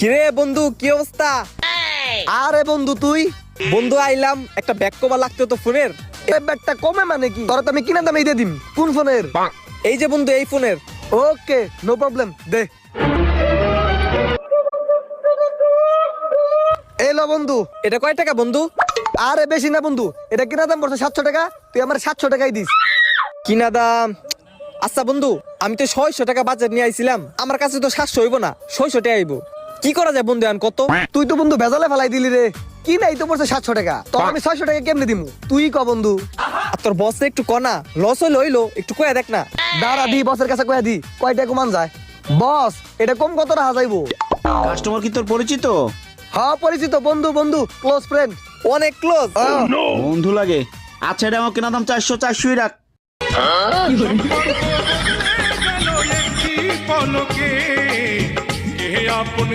কিরে বন্ধু, কি অবস্থা? আরে বন্ধু তুই বন্ধু আইলাম, একটা ব্যাগ কভার লাগতো তো ফোনের। এই ব্যাগটা কমে মানে কি? তোর তো আমি কিনা দামে দিয়ে দিম। কোন ফোনের? এই যে বন্ধু, এই ফোনের। ওকে, নো প্রবলেম, দে। এলো বন্ধু। এটা কয় টাকা বন্ধু? আরে বেশি না বন্ধু, এটা কিনা দাম পড়ছে 700 টাকা। তুই আমার 700 টাকাই দিস। কিনা দাম? আচ্ছা বন্ধু, আমি তো 600 টাকা বাজার নিয়ে আইছিলাম, আমার কাছে তো 700 হইব না, 600 টাকা আইব। কি করা যায় বন্ধু, এখন কত? তুই তো বন্ধু ভেজালে ফেলাই দিলি রে। কি নাই তো পড়ছে 700 টাকা, তো আমি 600 টাকা কেমনে দিমু? তুই ক বন্ধু। আর তোর বস একটু কনা, লস হইলো হইলো, একটু কয়ে দেখ না। দাঁড়া দি, বসের কাছে কয়া দি কয়টা কমান যায়। বস, এটা কম কত রাখা যাইবো? কাস্টমার কি তোর পরিচিত? হ্যাঁ পরিচিত, বন্ধু বন্ধু, ক্লোজ ফ্রেন্ড। অনেক ক্লোজ। বন্ধু লাগে? আচ্ছা, এটা আমার কেনা দাম 400 রাখ। পলকে কে আপন